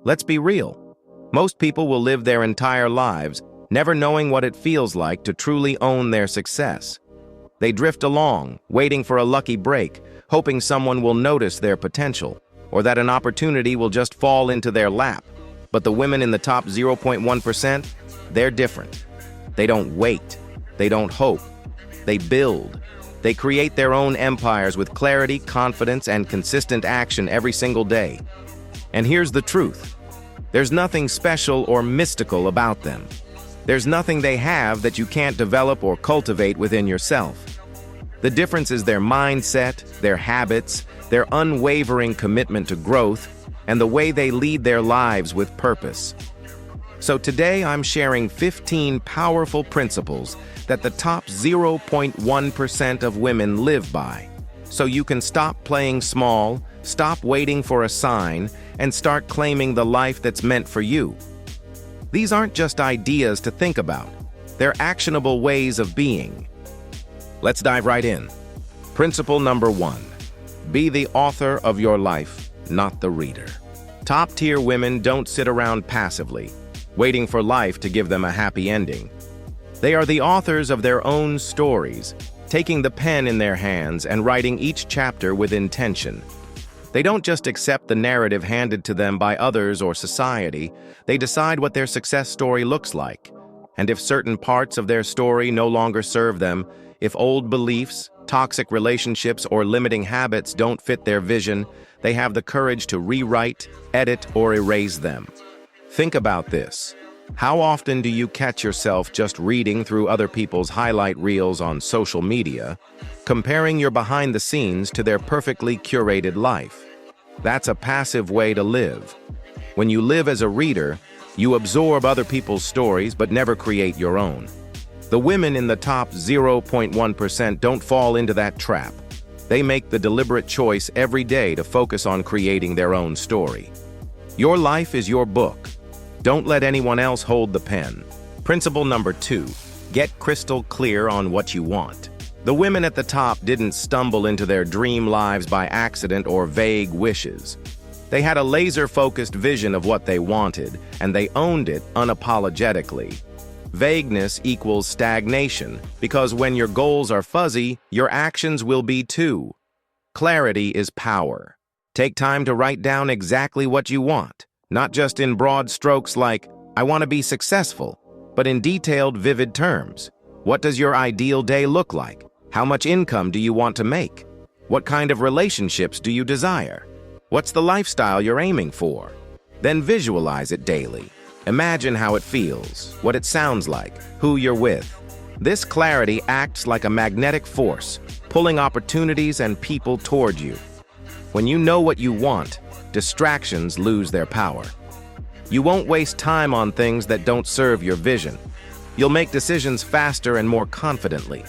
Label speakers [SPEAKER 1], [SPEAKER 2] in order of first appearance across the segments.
[SPEAKER 1] Let's be real. Most people will live their entire lives never knowing what it feels like to truly own their success. They drift along, waiting for a lucky break, hoping someone will notice their potential, or that an opportunity will just fall into their lap. But the women in the top 0.1%, they're different. They don't wait. They don't hope. They build. They create their own empires with clarity, confidence, and consistent action every single day. And here's the truth. There's nothing special or mystical about them. There's nothing they have that you can't develop or cultivate within yourself. The difference is their mindset, their habits, their unwavering commitment to growth, and the way they lead their lives with purpose. So today I'm sharing 15 powerful principles that the top 0.1% of women live by, so you can stop playing small, stop waiting for a sign, and start claiming the life that's meant for you. These aren't just ideas to think about. They're actionable ways of being. Let's dive right in. Principle number 1. Be the author of your life, not the reader. Top-tier women don't sit around passively, waiting for life to give them a happy ending. They are the authors of their own stories, taking the pen in their hands and writing each chapter with intention. They don't just accept the narrative handed to them by others or society, they decide what their success story looks like. And if certain parts of their story no longer serve them, if old beliefs, toxic relationships, or limiting habits don't fit their vision, they have the courage to rewrite, edit, or erase them. Think about this. How often do you catch yourself just reading through other people's highlight reels on social media, comparing your behind the scenes to their perfectly curated life? That's a passive way to live. When you live as a reader, you absorb other people's stories but never create your own. The women in the top 0.1% don't fall into that trap. They make the deliberate choice every day to focus on creating their own story. Your life is your book. Don't let anyone else hold the pen. Principle number 2, get crystal clear on what you want. The women at the top didn't stumble into their dream lives by accident or vague wishes. They had a laser-focused vision of what they wanted, and they owned it unapologetically. Vagueness equals stagnation, because when your goals are fuzzy, your actions will be too. Clarity is power. Take time to write down exactly what you want, not just in broad strokes like, I want to be successful, but in detailed, vivid terms. What does your ideal day look like? How much income do you want to make? What kind of relationships do you desire? What's the lifestyle you're aiming for? Then visualize it daily. Imagine how it feels, what it sounds like, who you're with. This clarity acts like a magnetic force, pulling opportunities and people toward you. When you know what you want, distractions lose their power. You won't waste time on things that don't serve your vision. You'll make decisions faster and more confidently.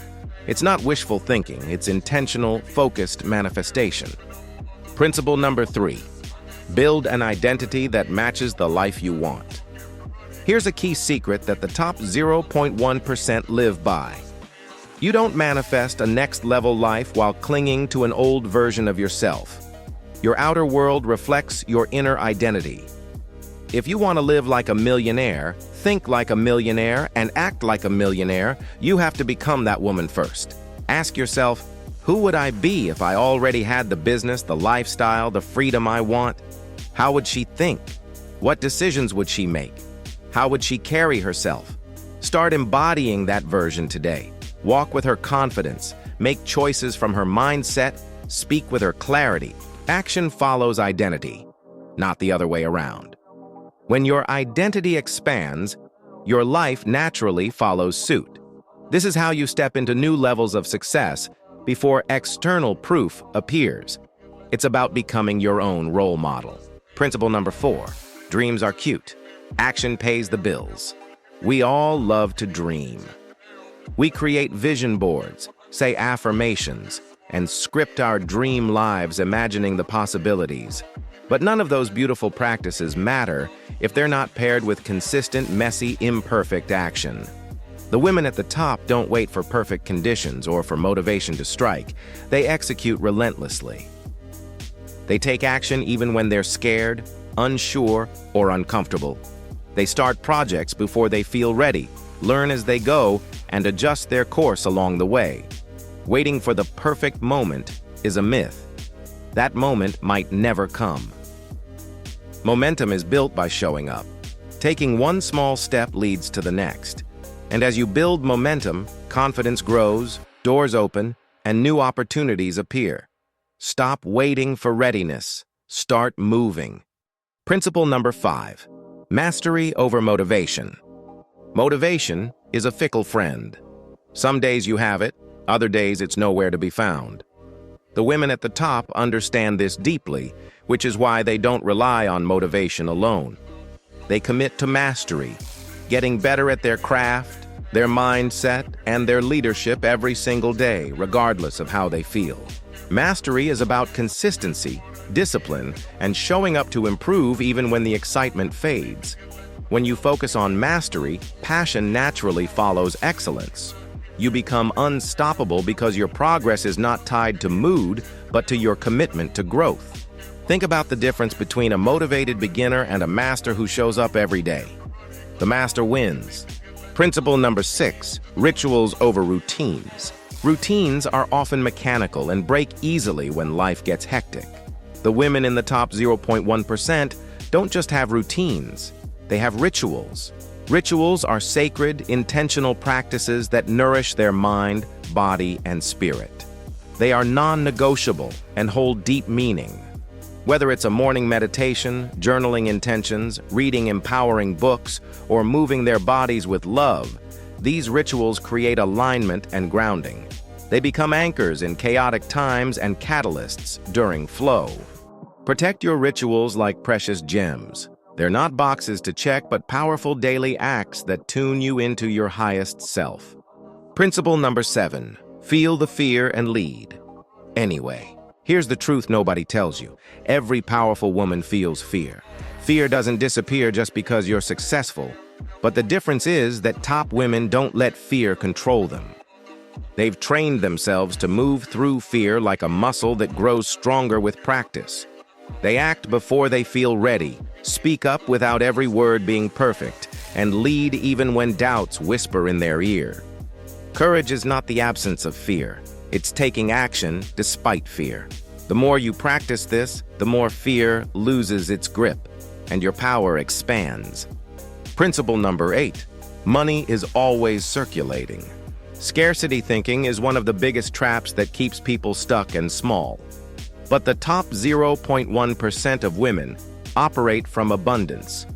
[SPEAKER 1] It's not wishful thinking, it's intentional, focused manifestation. Principle number 3, build an identity that matches the life you want. Here's a key secret that the top 0.1% live by. You don't manifest a next-level life while clinging to an old version of yourself. Your outer world reflects your inner identity. If you want to live like a millionaire, think like a millionaire, and act like a millionaire, you have to become that woman first. Ask yourself, who would I be if I already had the business, the lifestyle, the freedom I want? How would she think? What decisions would she make? How would she carry herself? Start embodying that version today. Walk with her confidence, make choices from her mindset, speak with her clarity. Action follows identity, not the other way around. When your identity expands, your life naturally follows suit. This is how you step into new levels of success before external proof appears. It's about becoming your own role model. Principle number 4, dreams are cute. Action pays the bills. We all love to dream. We create vision boards, say affirmations, and script our dream lives imagining the possibilities. But none of those beautiful practices matter if they're not paired with consistent, messy, imperfect action. The women at the top don't wait for perfect conditions or for motivation to strike. They execute relentlessly. They take action even when they're scared, unsure, or uncomfortable. They start projects before they feel ready, learn as they go, and adjust their course along the way. Waiting for the perfect moment is a myth. That moment might never come. Momentum is built by showing up. Taking one small step leads to the next. And as you build momentum, confidence grows, doors open, and new opportunities appear. Stop waiting for readiness. Start moving. Principle number 5. Mastery over motivation. Motivation is a fickle friend. Some days you have it, other days it's nowhere to be found. The women at the top understand this deeply, which is why they don't rely on motivation alone. They commit to mastery, getting better at their craft, their mindset, and their leadership every single day, regardless of how they feel. Mastery is about consistency, discipline, and showing up to improve even when the excitement fades. When you focus on mastery, passion naturally follows excellence. You become unstoppable because your progress is not tied to mood, but to your commitment to growth. Think about the difference between a motivated beginner and a master who shows up every day. The master wins. Principle number 6, rituals over routines. Routines are often mechanical and break easily when life gets hectic. The women in the top 0.1% don't just have routines, they have rituals. Rituals are sacred, intentional practices that nourish their mind, body, and spirit. They are non-negotiable and hold deep meaning. Whether it's a morning meditation, journaling intentions, reading empowering books, or moving their bodies with love, these rituals create alignment and grounding. They become anchors in chaotic times and catalysts during flow. Protect your rituals like precious gems. They're not boxes to check, but powerful daily acts that tune you into your highest self. Principle number 7, feel the fear and lead. Anyway, here's the truth nobody tells you. Every powerful woman feels fear. Fear doesn't disappear just because you're successful, but the difference is that top women don't let fear control them. They've trained themselves to move through fear like a muscle that grows stronger with practice. They act before they feel ready, speak up without every word being perfect, and lead even when doubts whisper in their ear. Courage is not the absence of fear. It's taking action despite fear. The more you practice this, the more fear loses its grip, and your power expands. Principle number 8, money is always circulating. Scarcity thinking is one of the biggest traps that keeps people stuck and small. But the top 0.1% of women operate from abundance.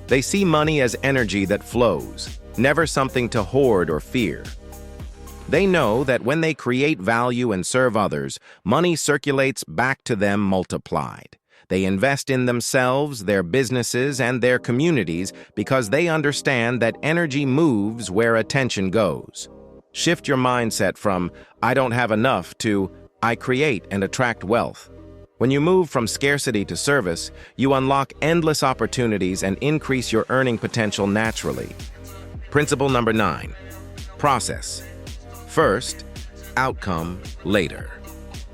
[SPEAKER 1] They see money as energy that flows, never something to hoard or fear. They know that when they create value and serve others, money circulates back to them multiplied. They invest in themselves, their businesses, and their communities because they understand that energy moves where attention goes. Shift your mindset from, "I don't have enough," to, "I create and attract wealth." When you move from scarcity to service, you unlock endless opportunities and increase your earning potential naturally. Principle number 9, process. First, outcome later.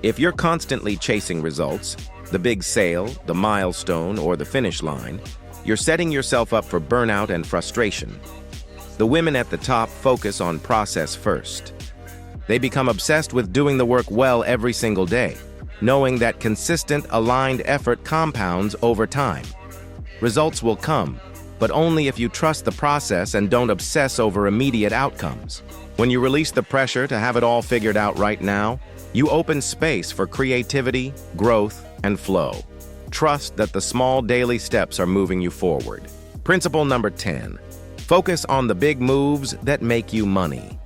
[SPEAKER 1] If you're constantly chasing results, the big sale, the milestone, or the finish line, you're setting yourself up for burnout and frustration. The women at the top focus on process first. They become obsessed with doing the work well every single day, knowing that consistent, aligned effort compounds over time. Results will come, but only if you trust the process and don't obsess over immediate outcomes. When you release the pressure to have it all figured out right now, you open space for creativity, growth, and flow. Trust that the small daily steps are moving you forward. Principle number 10, focus on the big moves that make you money.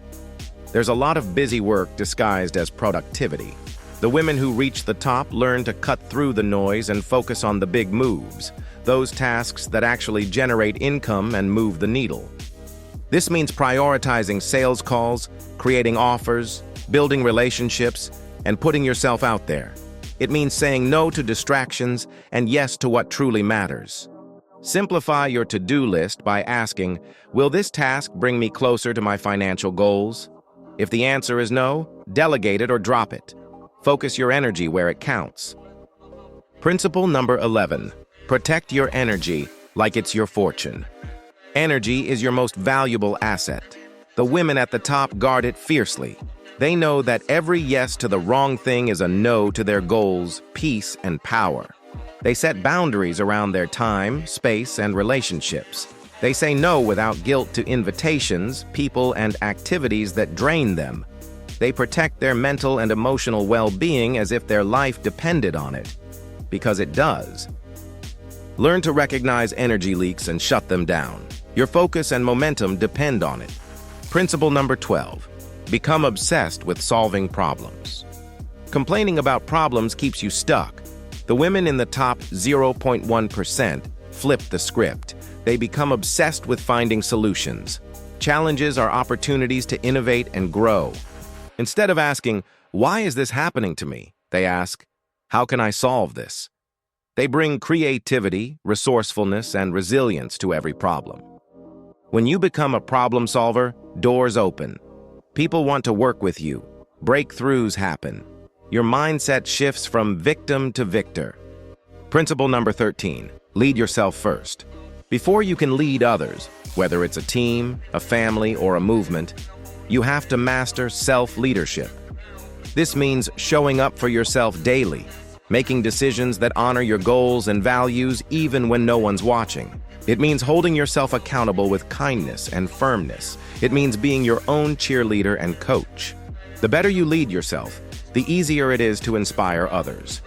[SPEAKER 1] There's a lot of busy work disguised as productivity. The women who reach the top learn to cut through the noise and focus on the big moves, those tasks that actually generate income and move the needle. This means prioritizing sales calls, creating offers, building relationships, and putting yourself out there. It means saying no to distractions and yes to what truly matters. Simplify your to-do list by asking, will this task bring me closer to my financial goals? If the answer is no, delegate it or drop it. Focus your energy where it counts. Principle number 11, Protect your energy like it's your fortune. Energy is your most valuable asset. The women at the top guard it fiercely. They know that every yes to the wrong thing is a no to their goals, peace, and power. They set boundaries around their time, space, and relationships. They say no without guilt to invitations, people, and activities that drain them. They protect their mental and emotional well-being as if their life depended on it, because it does. Learn to recognize energy leaks and shut them down. Your focus and momentum depend on it. Principle number 12. Become obsessed with solving problems. Complaining about problems keeps you stuck. The women in the top 0.1% flip the script. They become obsessed with finding solutions. Challenges are opportunities to innovate and grow. Instead of asking, "Why is this happening to me?" they ask, "How can I solve this?" They bring creativity, resourcefulness, and resilience to every problem. When you become a problem solver, doors open. People want to work with you. Breakthroughs happen. Your mindset shifts from victim to victor. Principle number 13. Lead yourself first. Before you can lead others, whether it's a team, a family, or a movement, you have to master self-leadership. This means showing up for yourself daily, making decisions that honor your goals and values even when no one's watching. It means holding yourself accountable with kindness and firmness. It means being your own cheerleader and coach. The better you lead yourself, the easier it is to inspire others.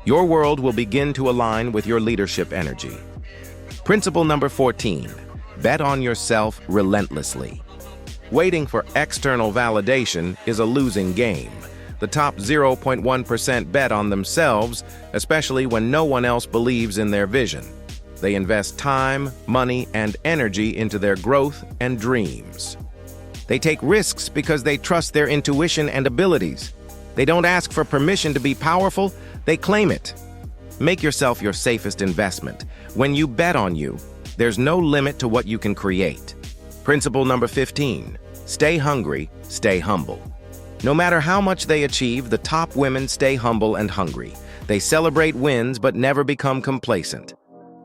[SPEAKER 1] Your world will begin to align with your leadership energy. Principle number 14. Bet on yourself relentlessly. Waiting for external validation is a losing game. The top 0.1% bet on themselves, especially when no one else believes in their vision. They invest time, money, and energy into their growth and dreams. They take risks because they trust their intuition and abilities. They don't ask for permission to be powerful, they claim it. Make yourself your safest investment. When you bet on you, there's no limit to what you can create. Principle number 15. Stay hungry, stay humble. No matter how much they achieve, the top women stay humble and hungry. They celebrate wins but never become complacent.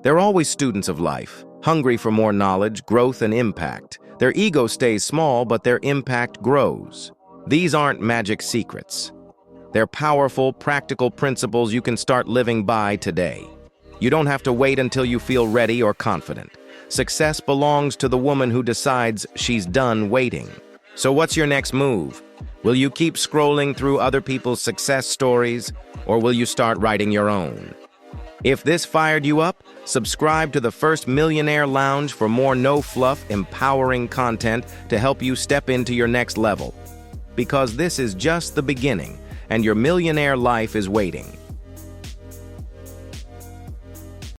[SPEAKER 1] They're always students of life, hungry for more knowledge, growth, and impact. Their ego stays small, but their impact grows. These aren't magic secrets. They're powerful, practical principles you can start living by today. You don't have to wait until you feel ready or confident. Success belongs to the woman who decides she's done waiting. So what's your next move? Will you keep scrolling through other people's success stories, or will you start writing your own? If this fired you up, subscribe to the First Millionaire Lounge for more no-fluff, empowering content to help you step into your next level. Because this is just the beginning, and your millionaire life is waiting.